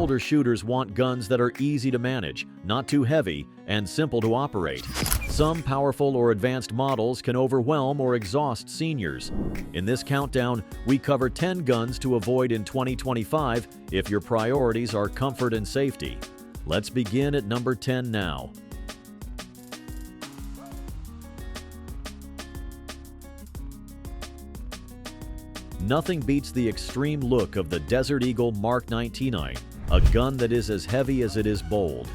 older shooters want guns that are easy to manage, not too heavy, and simple to operate. Some powerful or advanced models can overwhelm or exhaust seniors. In this countdown, we cover 10 guns to avoid in 2025 if your priorities are comfort and safety. Let's begin at number 10 now. Nothing beats the extreme look of the Desert Eagle Mark 99, a gun that is as heavy as it is bold.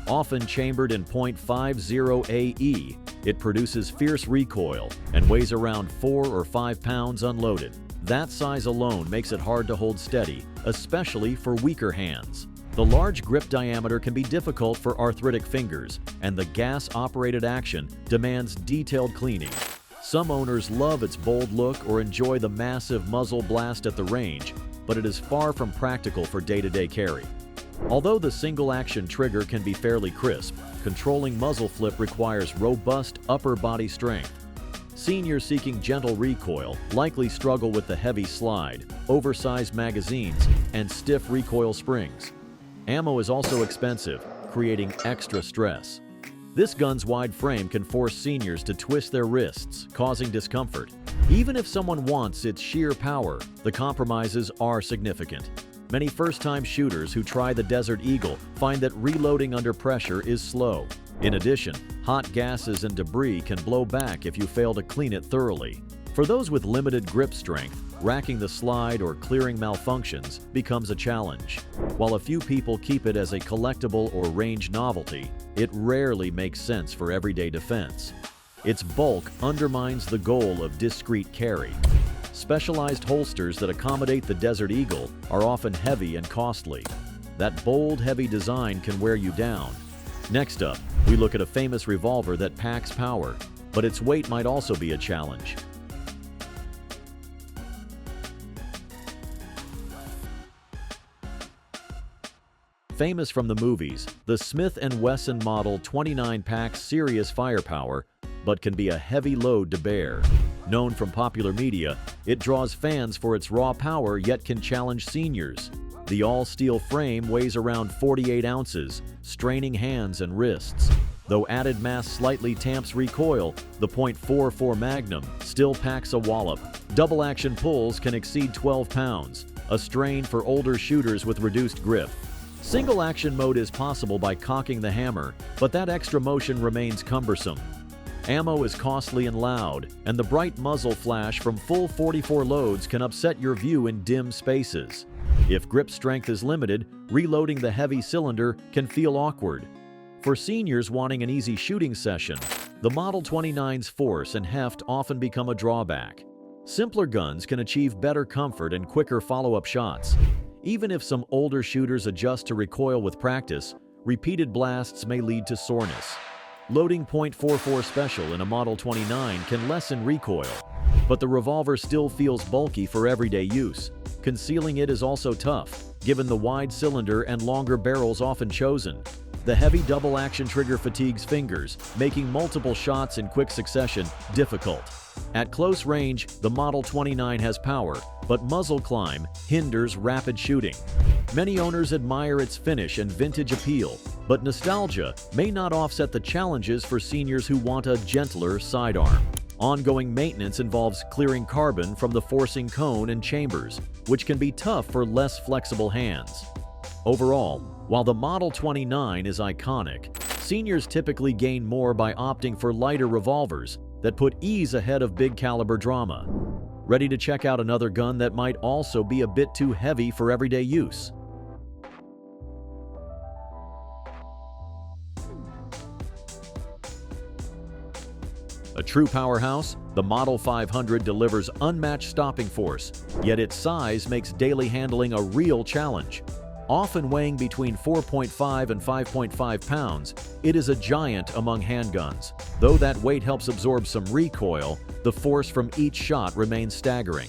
Often chambered in .50 AE, it produces fierce recoil and weighs around 4 or 5 pounds unloaded. That size alone makes it hard to hold steady, especially for weaker hands. The large grip diameter can be difficult for arthritic fingers, and the gas-operated action demands detailed cleaning. Some owners love its bold look or enjoy the massive muzzle blast at the range, but it is far from practical for day-to-day carry. Although the single-action trigger can be fairly crisp, controlling muzzle flip requires robust upper body strength. Seniors seeking gentle recoil likely struggle with the heavy slide, oversized magazines, and stiff recoil springs. Ammo is also expensive, creating extra stress. This gun's wide frame can force seniors to twist their wrists, causing discomfort. Even if someone wants its sheer power, the compromises are significant. Many first-time shooters who try the Desert Eagle find that reloading under pressure is slow. In addition, hot gases and debris can blow back if you fail to clean it thoroughly. For those with limited grip strength, racking the slide or clearing malfunctions becomes a challenge. While a few people keep it as a collectible or range novelty, it rarely makes sense for everyday defense. Its bulk undermines the goal of discreet carry. Specialized holsters that accommodate the Desert Eagle are often heavy and costly. That bold, heavy design can wear you down. Next up, we look at a famous revolver that packs power, but its weight might also be a challenge. Famous from the movies, the Smith & Wesson Model 29 packs serious firepower, but can be a heavy load to bear. Known from popular media, it draws fans for its raw power yet can challenge seniors. The all-steel frame weighs around 48 ounces, straining hands and wrists. Though added mass slightly tamps recoil, the .44 Magnum still packs a wallop. Double-action pulls can exceed 12 pounds, a strain for older shooters with reduced grip. Single-action mode is possible by cocking the hammer, but that extra motion remains cumbersome. Ammo is costly and loud, and the bright muzzle flash from full 44 loads can upset your view in dim spaces. If grip strength is limited, reloading the heavy cylinder can feel awkward. For seniors wanting an easy shooting session, the Model 29's force and heft often become a drawback. Simpler guns can achieve better comfort and quicker follow-up shots. Even if some older shooters adjust to recoil with practice, repeated blasts may lead to soreness. Loading .44 Special in a Model 29 can lessen recoil, but the revolver still feels bulky for everyday use. Concealing it is also tough, given the wide cylinder and longer barrels often chosen. The heavy double-action trigger fatigues fingers, making multiple shots in quick succession difficult. At close range, the Model 29 has power, but muzzle climb hinders rapid shooting. Many owners admire its finish and vintage appeal, but nostalgia may not offset the challenges for seniors who want a gentler sidearm. Ongoing maintenance involves clearing carbon from the forcing cone and chambers, which can be tough for less flexible hands. Overall, while the Model 29 is iconic, seniors typically gain more by opting for lighter revolvers that put ease ahead of big-caliber drama. Ready to check out another gun that might also be a bit too heavy for everyday use? A true powerhouse, the Model 500 delivers unmatched stopping force, yet its size makes daily handling a real challenge. Often weighing between 4.5 and 5.5 pounds, it is a giant among handguns. Though that weight helps absorb some recoil, the force from each shot remains staggering.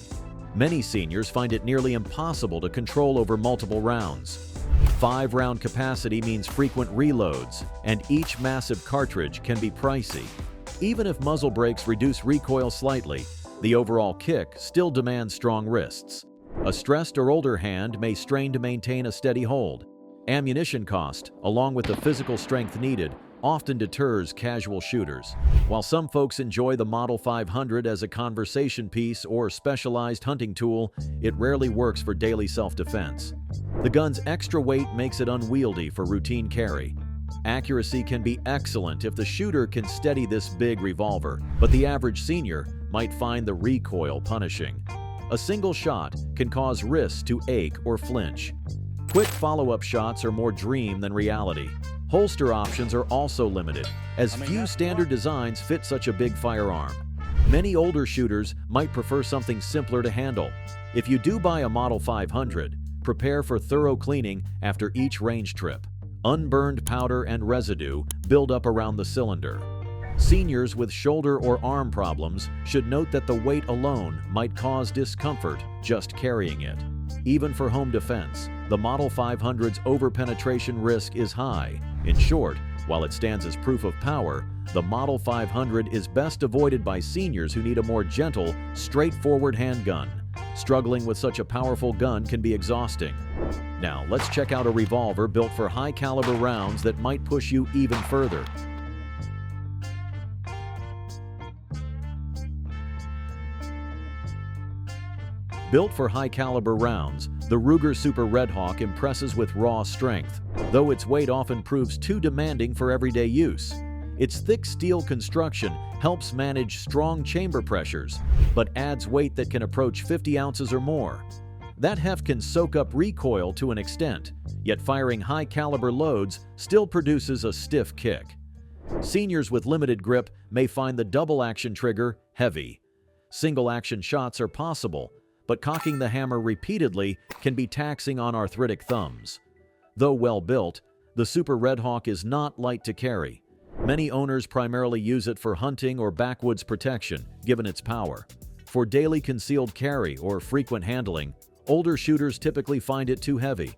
Many seniors find it nearly impossible to control over multiple rounds. 5-round capacity means frequent reloads, and each massive cartridge can be pricey. Even if muzzle brakes reduce recoil slightly, the overall kick still demands strong wrists. A stressed or older hand may strain to maintain a steady hold. Ammunition cost, along with the physical strength needed, often deters casual shooters. While some folks enjoy the Model 500 as a conversation piece or specialized hunting tool, it rarely works for daily self-defense. The gun's extra weight makes it unwieldy for routine carry. Accuracy can be excellent if the shooter can steady this big revolver, but the average senior might find the recoil punishing. A single shot can cause wrists to ache or flinch. Quick follow-up shots are more dream than reality. Holster options are also limited, as few standard designs fit such a big firearm. Many older shooters might prefer something simpler to handle. If you do buy a Model 500, prepare for thorough cleaning after each range trip. Unburned powder and residue build up around the cylinder. Seniors with shoulder or arm problems should note that the weight alone might cause discomfort just carrying it. Even for home defense, the Model 500's overpenetration risk is high. In short, while it stands as proof of power, the Model 500 is best avoided by seniors who need a more gentle, straightforward handgun. Struggling with such a powerful gun can be exhausting. Now, let's check out a revolver built for high-caliber rounds that might push you even further. Built for high-caliber rounds, the Ruger Super Redhawk impresses with raw strength, though its weight often proves too demanding for everyday use. Its thick steel construction helps manage strong chamber pressures, but adds weight that can approach 50 ounces or more. That heft can soak up recoil to an extent, yet firing high-caliber loads still produces a stiff kick. Seniors with limited grip may find the double-action trigger heavy. Single-action shots are possible, but cocking the hammer repeatedly can be taxing on arthritic thumbs. Though well-built, the Super Redhawk is not light to carry. Many owners primarily use it for hunting or backwoods protection, given its power. For daily concealed carry or frequent handling, older shooters typically find it too heavy.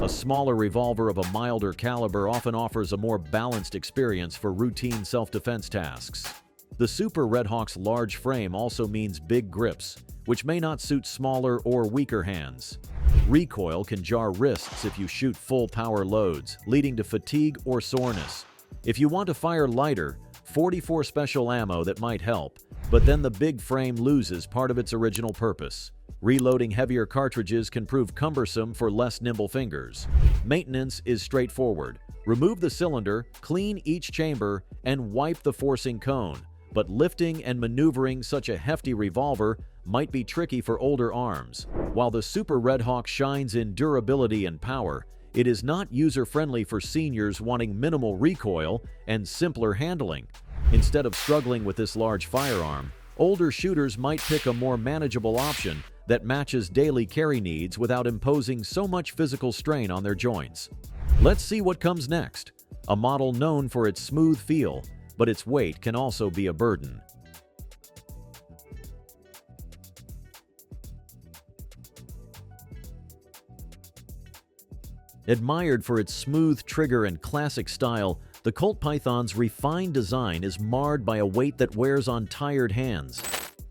A smaller revolver of a milder caliber often offers a more balanced experience for routine self-defense tasks. The Super Redhawk's large frame also means big grips, which may not suit smaller or weaker hands. Recoil can jar wrists if you shoot full power loads, leading to fatigue or soreness. If you want to fire lighter, 44 special ammo that might help, but then the big frame loses part of its original purpose. Reloading heavier cartridges can prove cumbersome for less nimble fingers. Maintenance is straightforward. Remove the cylinder, clean each chamber, and wipe the forcing cone. But lifting and maneuvering such a hefty revolver might be tricky for older arms. While the Super Redhawk shines in durability and power, it is not user-friendly for seniors wanting minimal recoil and simpler handling. Instead of struggling with this large firearm, older shooters might pick a more manageable option that matches daily carry needs without imposing so much physical strain on their joints. Let's see what comes next. A model known for its smooth feel, but its weight can also be a burden. Admired for its smooth trigger and classic style, the Colt Python's refined design is marred by a weight that wears on tired hands.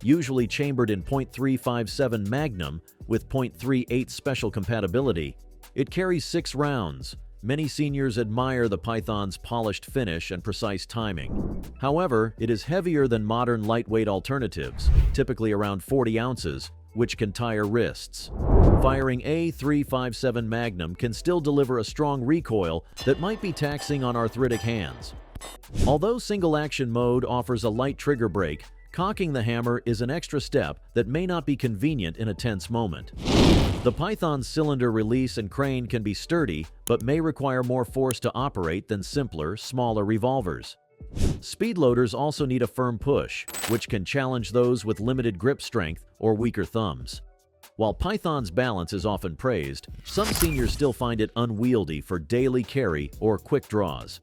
Usually chambered in .357 Magnum with .38 special compatibility, it carries 6 rounds. Many seniors admire the Python's polished finish and precise timing. However, it is heavier than modern lightweight alternatives, typically around 40 ounces, which can tire wrists. Firing a .357 Magnum can still deliver a strong recoil that might be taxing on arthritic hands. Although single-action mode offers a light trigger break, cocking the hammer is an extra step that may not be convenient in a tense moment. The Python's cylinder release and crane can be sturdy, but may require more force to operate than simpler, smaller revolvers. Speed loaders also need a firm push, which can challenge those with limited grip strength or weaker thumbs. While Python's balance is often praised, some seniors still find it unwieldy for daily carry or quick draws.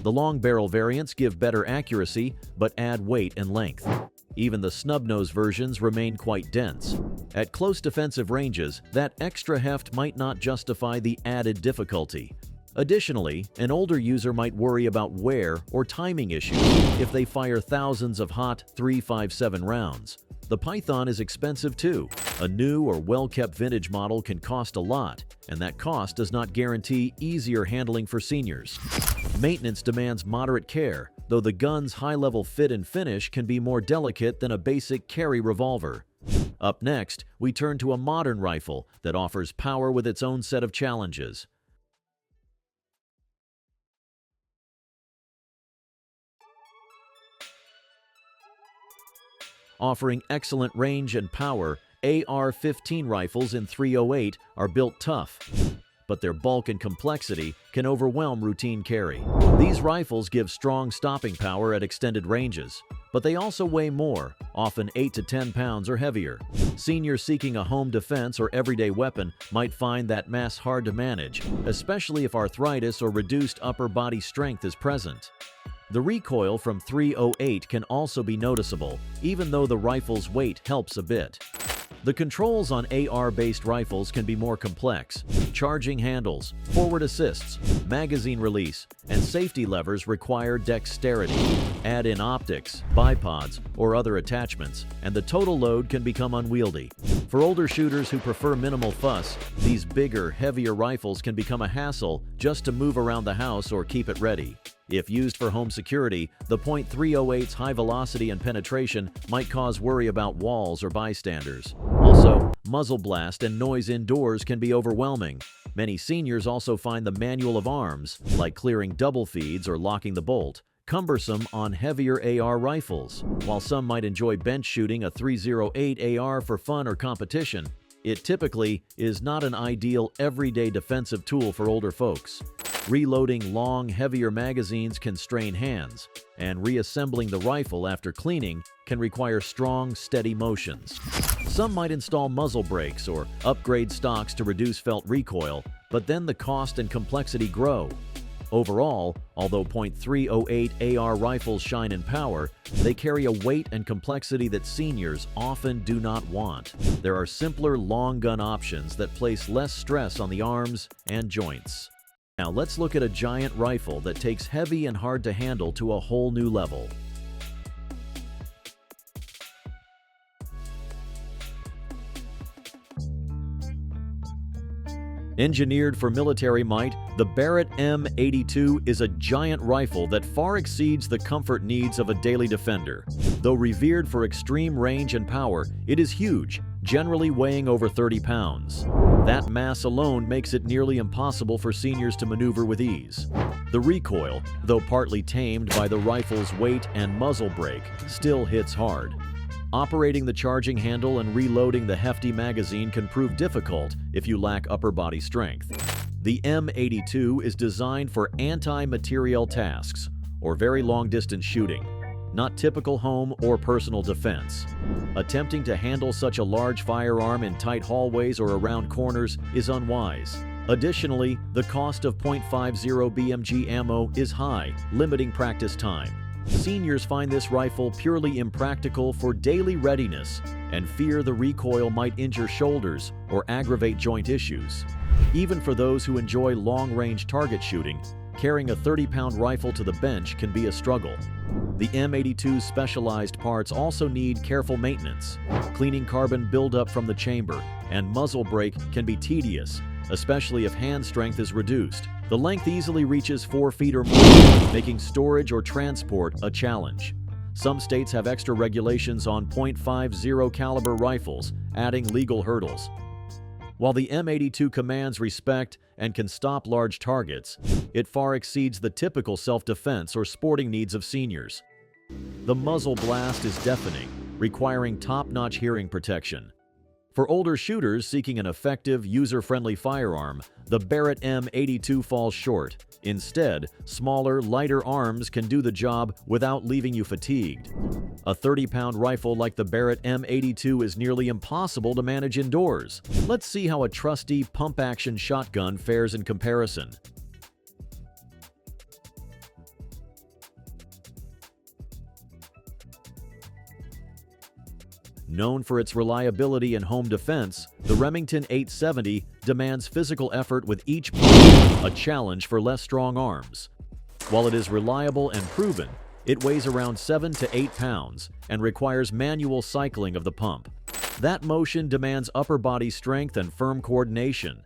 The long barrel variants give better accuracy, but add weight and length. Even the snub-nose versions remain quite dense. At close defensive ranges, that extra heft might not justify the added difficulty. Additionally, an older user might worry about wear or timing issues if they fire thousands of hot .357 rounds. The Python is expensive too. A new or well-kept vintage model can cost a lot, and that cost does not guarantee easier handling for seniors. Maintenance demands moderate care, though the gun's high-level fit and finish can be more delicate than a basic carry revolver. Up next, we turn to a modern rifle that offers power with its own set of challenges. Offering excellent range and power, AR-15 rifles in .308 are built tough, but their bulk and complexity can overwhelm routine carry. These rifles give strong stopping power at extended ranges, but they also weigh more, often 8 to 10 pounds or heavier. Seniors seeking a home defense or everyday weapon might find that mass hard to manage, especially if arthritis or reduced upper body strength is present. The recoil from .308 can also be noticeable, even though the rifle's weight helps a bit. The controls on AR-based rifles can be more complex. Charging handles, forward assists, magazine release, and safety levers require dexterity. Add in optics, bipods, or other attachments, and the total load can become unwieldy. For older shooters who prefer minimal fuss, these bigger, heavier rifles can become a hassle just to move around the house or keep it ready. If used for home security, the .308's high velocity and penetration might cause worry about walls or bystanders. Also, muzzle blast and noise indoors can be overwhelming. Many seniors also find the manual of arms, like clearing double feeds or locking the bolt, cumbersome on heavier AR rifles. While some might enjoy bench shooting a .308 AR for fun or competition, it typically is not an ideal everyday defensive tool for older folks. Reloading long, heavier magazines can strain hands, and reassembling the rifle after cleaning can require strong, steady motions. Some might install muzzle brakes or upgrade stocks to reduce felt recoil, but then the cost and complexity grow. Overall, although .308 AR rifles shine in power, they carry a weight and complexity that seniors often do not want. There are simpler long gun options that place less stress on the arms and joints. Now let's look at a giant rifle that takes heavy and hard to handle to a whole new level. Engineered for military might, the Barrett M82 is a giant rifle that far exceeds the comfort needs of a daily defender. Though revered for extreme range and power, it is huge, generally weighing over 30 pounds. That mass alone makes it nearly impossible for seniors to maneuver with ease. The recoil, though partly tamed by the rifle's weight and muzzle brake, still hits hard. Operating the charging handle and reloading the hefty magazine can prove difficult if you lack upper body strength. The M82 is designed for anti-materiel tasks, or very long-distance shooting, not typical home or personal defense. Attempting to handle such a large firearm in tight hallways or around corners is unwise. Additionally, the cost of .50 BMG ammo is high, limiting practice time. Seniors find this rifle purely impractical for daily readiness and fear the recoil might injure shoulders or aggravate joint issues. Even for those who enjoy long-range target shooting, carrying a 30-pound rifle to the bench can be a struggle. The M82's specialized parts also need careful maintenance. Cleaning carbon buildup from the chamber and muzzle brake can be tedious, especially if hand strength is reduced. The length easily reaches 4 feet or more, making storage or transport a challenge. Some states have extra regulations on .50 caliber rifles, adding legal hurdles. While the M82 commands respect and can stop large targets, it far exceeds the typical self-defense or sporting needs of seniors. The muzzle blast is deafening, requiring top-notch hearing protection. For older shooters seeking an effective, user-friendly firearm, the Barrett M82 falls short. Instead, smaller, lighter arms can do the job without leaving you fatigued. A 30-pound rifle like the Barrett M82 is nearly impossible to manage indoors. Let's see how a trusty pump-action shotgun fares in comparison. Known for its reliability in home defense, the Remington 870 demands physical effort with each pump, a challenge for less strong arms. While it is reliable and proven, It weighs around 7 to 8 pounds and requires manual cycling of the pump. That motion demands upper body strength and firm coordination.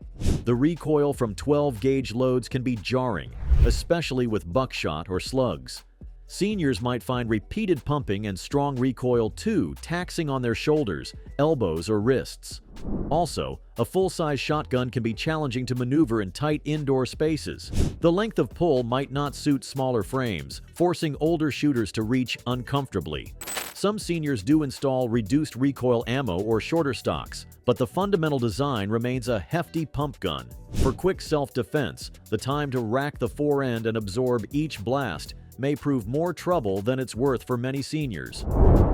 The recoil from 12-gauge loads can be jarring, especially with buckshot or slugs. Seniors might find repeated pumping and strong recoil too taxing on their shoulders, elbows, or wrists. Also, a full-size shotgun can be challenging to maneuver in tight indoor spaces. The length of pull might not suit smaller frames, forcing older shooters to reach uncomfortably. Some seniors do install reduced recoil ammo or shorter stocks, but the fundamental design remains a hefty pump gun. For quick self-defense, the time to rack the forend and absorb each blast may prove more trouble than it's worth for many seniors.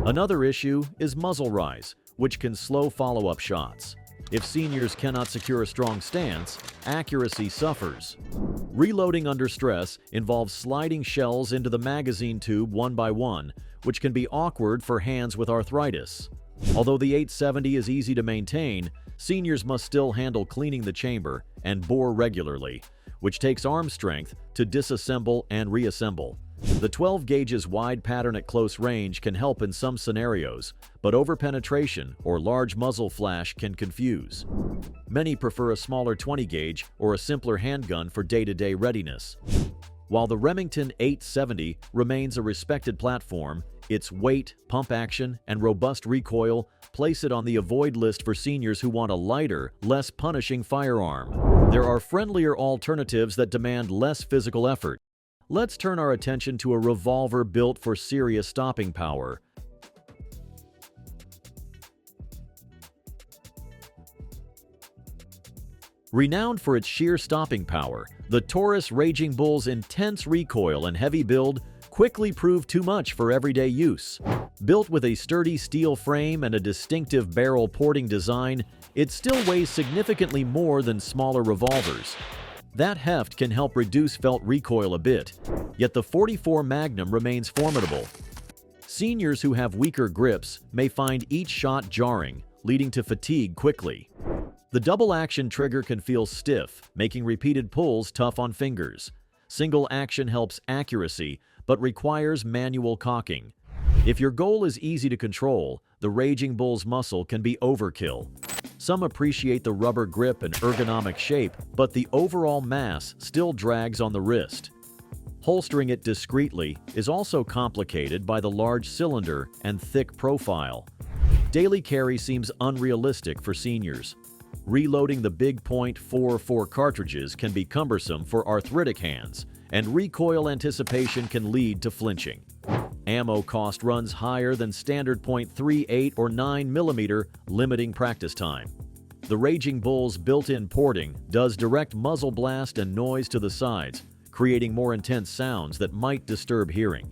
Another issue is muzzle rise, which can slow follow-up shots. If seniors cannot secure a strong stance, accuracy suffers. Reloading under stress involves sliding shells into the magazine tube one by one, which can be awkward for hands with arthritis. Although the 870 is easy to maintain, seniors must still handle cleaning the chamber and bore regularly, which takes arm strength to disassemble and reassemble. The 12 gauge's wide pattern at close range can help in some scenarios, but overpenetration or large muzzle flash can confuse. Many prefer a smaller 20 gauge or a simpler handgun for day-to-day readiness. While the Remington 870 remains a respected platform, its weight, pump action, and robust recoil place it on the avoid list for seniors who want a lighter, less punishing firearm. There are friendlier alternatives that demand less physical effort. Let's turn our attention to a revolver built for serious stopping power. Renowned for its sheer stopping power, the Taurus Raging Bull's intense recoil and heavy build quickly proved too much for everyday use. Built with a sturdy steel frame and a distinctive barrel porting design, it still weighs significantly more than smaller revolvers. That heft can help reduce felt recoil a bit, yet the .44 Magnum remains formidable. Seniors who have weaker grips may find each shot jarring, leading to fatigue quickly. The double-action trigger can feel stiff, making repeated pulls tough on fingers. Single action helps accuracy, but requires manual cocking. If your goal is easy to control, the Raging Bull's muscle can be overkill. Some appreciate the rubber grip and ergonomic shape, but the overall mass still drags on the wrist. Holstering it discreetly is also complicated by the large cylinder and thick profile. Daily carry seems unrealistic for seniors. Reloading the big .44 cartridges can be cumbersome for arthritic hands, and recoil anticipation can lead to flinching. Ammo cost runs higher than standard .38 or 9mm, limiting practice time. The Raging Bull's built-in porting does direct muzzle blast and noise to the sides, creating more intense sounds that might disturb hearing.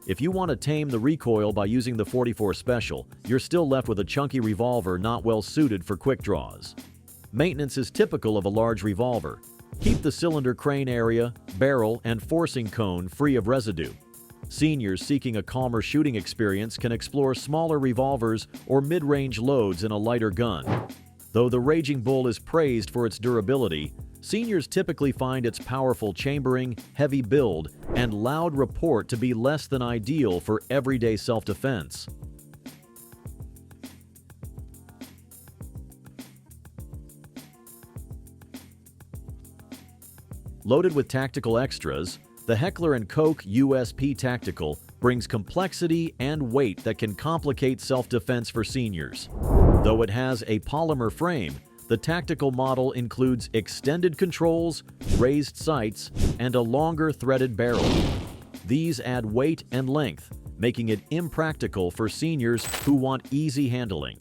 If you want to tame the recoil by using the .44 Special, you're still left with a chunky revolver not well suited for quick draws. Maintenance is typical of a large revolver. Keep the cylinder crane area, barrel, and forcing cone free of residue. Seniors seeking a calmer shooting experience can explore smaller revolvers or mid-range loads in a lighter gun. Though the Raging Bull is praised for its durability, seniors typically find its powerful chambering, heavy build, and loud report to be less than ideal for everyday self-defense. Loaded with tactical extras, the Heckler & Koch USP Tactical brings complexity and weight that can complicate self-defense for seniors. Though it has a polymer frame, the tactical model includes extended controls, raised sights, and a longer threaded barrel. These add weight and length, making it impractical for seniors who want easy handling.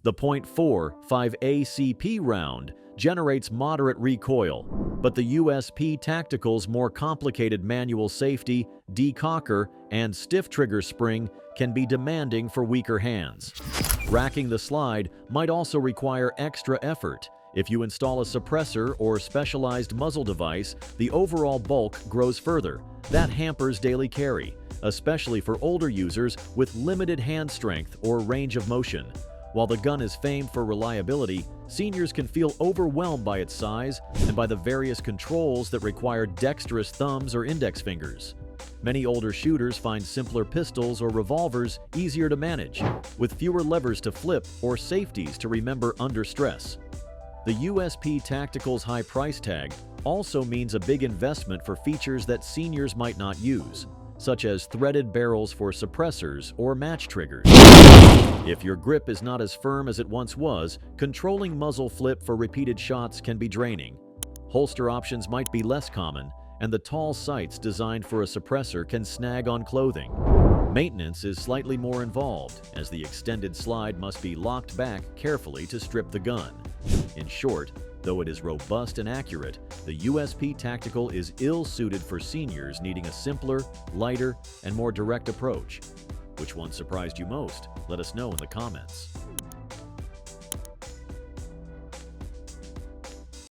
The .45 ACP round generates moderate recoil, but the USP Tactical's more complicated manual safety, decocker, and stiff trigger spring can be demanding for weaker hands. Racking the slide might also require extra effort. If you install a suppressor or specialized muzzle device, the overall bulk grows further. That hampers daily carry, especially for older users with limited hand strength or range of motion. While the gun is famed for reliability, seniors can feel overwhelmed by its size and by the various controls that require dexterous thumbs or index fingers. Many older shooters find simpler pistols or revolvers easier to manage, with fewer levers to flip or safeties to remember under stress. The USP Tactical's high price tag also means a big investment for features that seniors might not use, such as threaded barrels for suppressors or match triggers. If your grip is not as firm as it once was, controlling muzzle flip for repeated shots can be draining. Holster options might be less common, and the tall sights designed for a suppressor can snag on clothing. Maintenance is slightly more involved, as the extended slide must be locked back carefully to strip the gun. In short, though it is robust and accurate, the USP Tactical is ill-suited for seniors needing a simpler, lighter, and more direct approach. Which one surprised you most? Let us know in the comments.